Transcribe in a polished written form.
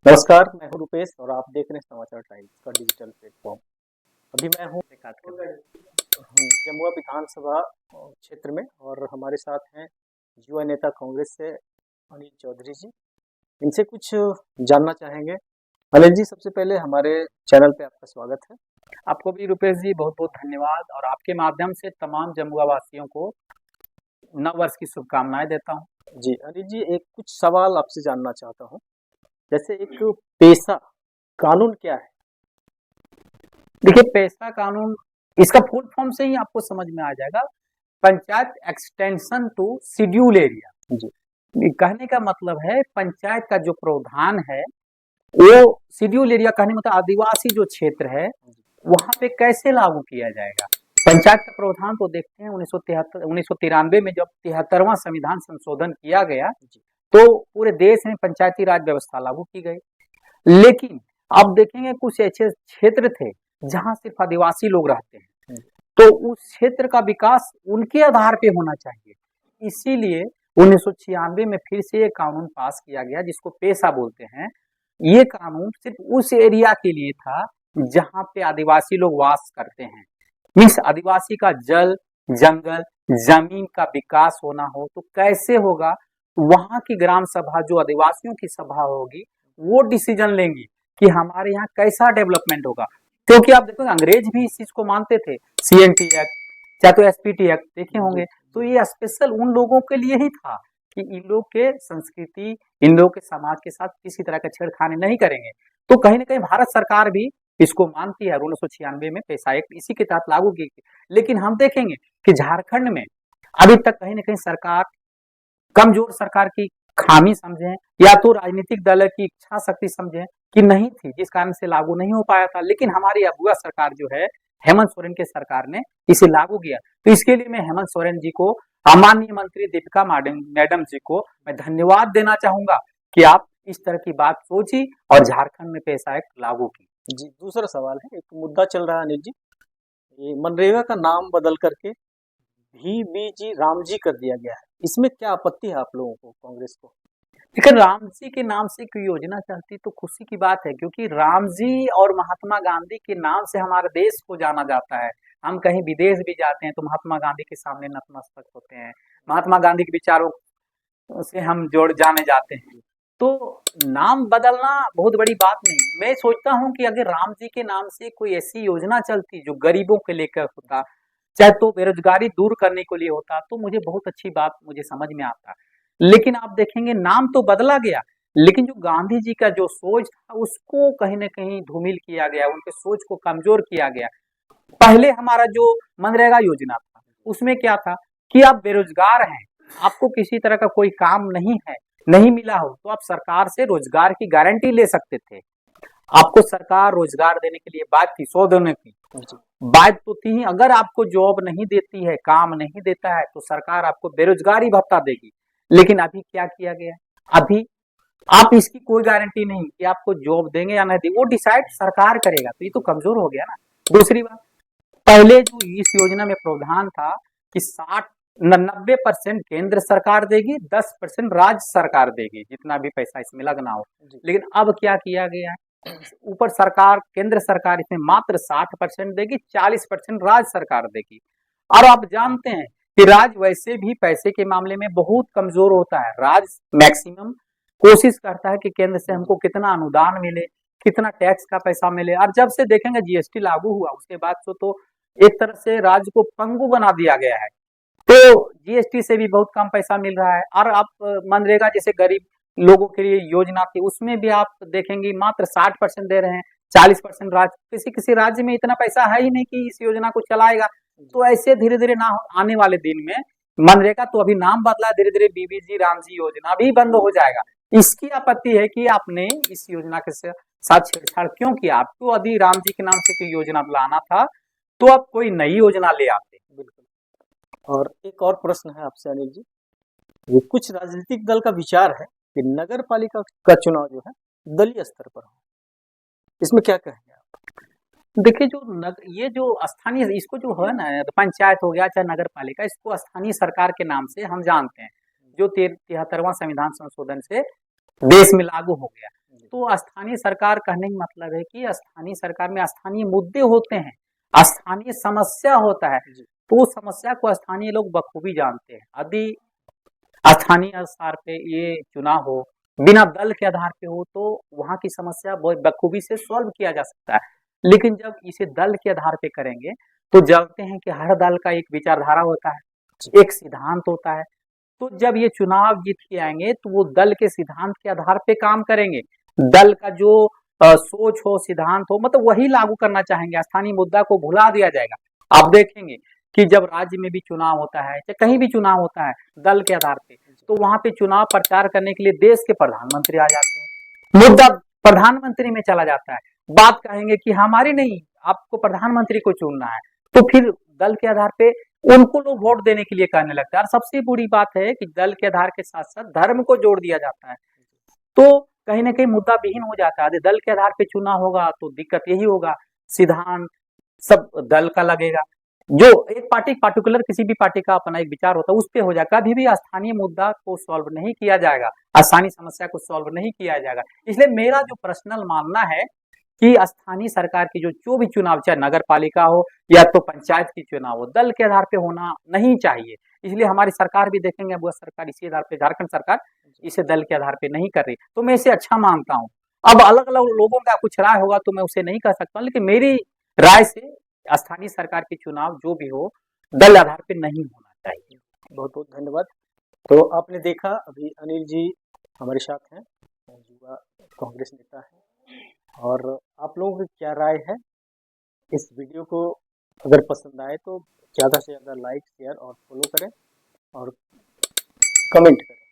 नमस्कार, मैं हूं रुपेश और आप देख रहे हैं समाचार टाइम्स का डिजिटल प्लेटफॉर्म। अभी मैं हूं जमुआ विधानसभा क्षेत्र में और हमारे साथ हैं युवा नेता कांग्रेस से अनिल चौधरी जी। इनसे कुछ जानना चाहेंगे। अनिल जी, सबसे पहले हमारे चैनल पे आपका स्वागत है। आपको भी रुपेश जी बहुत बहुत धन्यवाद और आपके माध्यम से तमाम जमुआ वासियों को नव वर्ष की शुभकामनाएं देता हूं। जी अनिल जी, एक कुछ सवाल आपसे जानना चाहता हूं। जैसे एक पेशा कानून क्या है? देखिए, पेशा कानून इसका फुल फॉर्म से ही आपको समझ में आ जाएगा। Panchayat extension to schedule area. जी, कहने का मतलब है पंचायत का जो प्रावधान है वो शेड्यूल एरिया, कहने मतलब आदिवासी जो क्षेत्र है वहां पे कैसे लागू किया जाएगा। पंचायत का प्रावधान तो देखते हैं 1993 में जब 73वां संविधान संशोधन किया गया तो पूरे देश में पंचायती राज व्यवस्था लागू की गई। लेकिन अब देखेंगे कुछ ऐसे क्षेत्र थे जहां सिर्फ आदिवासी लोग रहते हैं, तो उस क्षेत्र का विकास उनके आधार पे होना चाहिए। इसीलिए 1996 में फिर से एक कानून पास किया गया जिसको पेशा बोलते हैं। ये कानून सिर्फ उस एरिया के लिए था जहां पे आदिवासी लोग वास करते हैं। मीन्स आदिवासी का जल, जंगल, जमीन का विकास होना हो तो कैसे होगा, वहां की ग्राम सभा जो आदिवासियों की सभा होगी वो डिसीजन लेंगी कि हमारे यहाँ कैसा डेवलपमेंट होगा। क्योंकि आप देखो अंग्रेज भी इस चीज को मानते थे। सीएनटी एक्ट चाहे तो एसपीटी एक्ट देखे होंगे, तो ये स्पेशल उन लोगों के लिए ही था कि इन लोग के संस्कृति, इन लोग के समाज के साथ किसी तरह का छेड़खानी नहीं करेंगे। तो कहीं ना कहीं भारत सरकार भी इसको मानती है। 1996 में पेशा एक्ट इसी के तहत लागू की गई। लेकिन हम देखेंगे कि झारखंड में अभी तक कहीं ना कहीं सरकार कमजोर सरकार की खामी समझे या तो राजनीतिक दल की इच्छा शक्ति समझे कि नहीं थी, जिस कारण से लागू नहीं हो पाया था। लेकिन हमारी अबुआ सरकार जो है, हेमंत सोरेन के सरकार ने इसे लागू किया। तो इसके लिए मैं हेमंत सोरेन जी को, माननीय मंत्री दीपिका मैडम जी को मैं धन्यवाद देना चाहूंगा कि आप इस तरह की बात सोची और झारखंड में पेशा एक्ट लागू की। जी, दूसरा सवाल है, एक मुद्दा चल रहा है अनिल जी, ये मनरेगा का नाम बदल करके VBG रामजी कर दिया गया है। इसमें क्या आपत्ति है आप लोगों को, कांग्रेस को? लेकिन राम जी के नाम से कोई योजना चलती तो खुशी की बात है, क्योंकि राम जी और महात्मा गांधी के नाम से हमारे देश को जाना जाता है। हम कहीं विदेश भी जाते हैं तो महात्मा गांधी के सामने नतमस्तक होते हैं, महात्मा गांधी के विचारों से हम जोड़ जाने जाते हैं। तो नाम बदलना बहुत बड़ी बात नहीं। मैं सोचता हूँ कि अगर राम जी के नाम से कोई ऐसी योजना चलती जो गरीबों के लेकर होता, चाहे तो बेरोजगारी दूर करने के लिए होता, तो मुझे बहुत अच्छी बात मुझे समझ में आता। लेकिन आप देखेंगे नाम तो बदला गया, लेकिन जो गांधी जी का जो सोच था उसको कहीं ना कहीं धूमिल किया गया, उनके सोच को कमजोर किया गया। पहले हमारा जो मनरेगा योजना था उसमें क्या था कि आप बेरोजगार हैं, आपको किसी तरह का कोई काम नहीं है, नहीं मिला हो, तो आप सरकार से रोजगार की गारंटी ले सकते थे। आपको सरकार रोजगार देने के लिए बात थी, 100 देने की बात तो थी। अगर आपको जॉब नहीं देती है, काम नहीं देता है, तो सरकार आपको बेरोजगारी भत्ता देगी। लेकिन अभी क्या किया गया, अभी आप इसकी कोई गारंटी नहीं कि आपको जॉब देंगे या नहीं देंगे, वो डिसाइड सरकार करेगा। तो ये तो कमजोर हो गया ना। दूसरी बात, पहले जो इस योजना में प्रावधान था कि 90% केंद्र सरकार देगी, 10% राज्य सरकार देगी, जितना भी पैसा इसमें लगना हो। लेकिन अब क्या किया गया है, ऊपर सरकार, केंद्र सरकार इसमें मात्र 60% देगी, 40% राज्य सरकार देगी। और आप जानते हैं कि राज्य वैसे भी पैसे के मामले में बहुत कमजोर होता है। राज्य मैक्सिमम कोशिश करता है कि केंद्र से हमको कितना अनुदान मिले, कितना टैक्स का पैसा मिले। और जब से देखेंगे जीएसटी लागू हुआ उसके बाद तो एक तरह से राज्य को पंगु बना दिया गया है। तो जीएसटी से भी बहुत कम पैसा मिल रहा है। और आप मनरेगा जैसे गरीब लोगों के लिए योजना थी उसमें भी आप देखेंगे मात्र 60% दे रहे हैं, 40% राज्य। किसी किसी राज्य में इतना पैसा है ही नहीं कि इस योजना को चलाएगा। तो ऐसे धीरे धीरे ना आने वाले दिन में मनरेगा तो अभी नाम बदला, धीरे धीरे बीबीजी रामजी योजना भी बंद हो जाएगा। इसकी आपत्ति है कि आपने इस योजना के साथ छेड़छाड़ क्यों किया। आपको यदि राम जी के नाम से कोई योजना लाना था तो आप कोई नई योजना ले आते। बिल्कुल। और एक और प्रश्न है आपसे अनिल जी, ये कुछ राजनीतिक दल का विचार है कि नगर पालिका का चुनाव जो है दलीय स्तर पर हो, इसमें क्या कहेंगे आप? देखिए, ये जो स्थानीय, इसको जो है ना, पंचायत हो गया चाहे नगर पालिका, इसको स्थानीय सरकार के नाम से हम जानते हैं, जो 73वां संविधान संशोधन से देश में लागू हो गया। तो स्थानीय सरकार कहने का मतलब है कि स्थानीय सरकार में स्थानीय मुद्दे होते हैं, स्थानीय समस्या होता है, जी तो उस समस्या को स्थानीय लोग बखूबी जानते हैं। यदि स्थानीय स्तर पे ये चुनाव हो, बिना दल के आधार पे हो, तो वहाँ की समस्या बहुत बखूबी से सॉल्व किया जा सकता है। लेकिन जब इसे दल के आधार पे करेंगे, तो जानते हैं कि हर दल का एक विचारधारा होता है, एक सिद्धांत होता है। तो जब ये चुनाव जीत के आएंगे, तो वो दल के सिद्धांत के आधार पे काम करेंगे। दल का जो सोच हो, सिद्धांत हो, मतलब वही लागू करना चाहेंगे, स्थानीय मुद्दा को भुला दिया जाएगा। आप देखेंगे कि जब राज्य में भी चुनाव होता है, या कहीं भी चुनाव होता है दल के आधार पे, तो वहां पे चुनाव प्रचार करने के लिए देश के प्रधानमंत्री आ जाते हैं, मुद्दा प्रधानमंत्री में चला जाता है। बात कहेंगे कि हमारी नहीं, आपको प्रधानमंत्री को चुनना है, तो फिर दल के आधार पे उनको लोग वोट देने के लिए कहने लगता है। और सबसे बुरी बात है कि दल के आधार के साथ साथ धर्म को जोड़ दिया जाता है, तो कहीं ना कहीं मुद्दा विहीन हो जाता है। यदि दल के आधार पे चुनाव होगा तो दिक्कत यही होगा, सिद्धांत सब दल का लगेगा, जो एक पार्टी पार्टिकुलर किसी भी पार्टी का अपना एक विचार होता है उस पे हो जाएगा। कभी भी स्थानीय मुद्दा को सॉल्व नहीं किया जाएगा, स्थानीय समस्या को सॉल्व नहीं किया जाएगा। इसलिए मेरा जो पर्सनल मानना है कि स्थानीय सरकार की जो भी चुनाव, चाहे नगर पालिका हो या तो पंचायत की चुनाव हो, दल के आधार पे होना नहीं चाहिए। इसलिए हमारी सरकार भी देखेंगे, वो सरकार इसी आधार पे, झारखंड सरकार इसे दल के आधार पे नहीं कर रही, तो मैं इसे अच्छा मानता हूँ। अब अलग अलग लोगों का कुछ राय होगा तो मैं उसे नहीं कह सकता, लेकिन मेरी राय से स्थानीय सरकार के चुनाव जो भी हो, दल आधार पे नहीं होना चाहिए। बहुत बहुत धन्यवाद। तो आपने देखा अभी अनिल जी हमारे साथ हैं, युवा कांग्रेस नेता हैं, और आप लोगों की क्या राय है। इस वीडियो को अगर पसंद आए तो ज़्यादा से ज़्यादा लाइक, शेयर और फॉलो करें और कमेंट करें।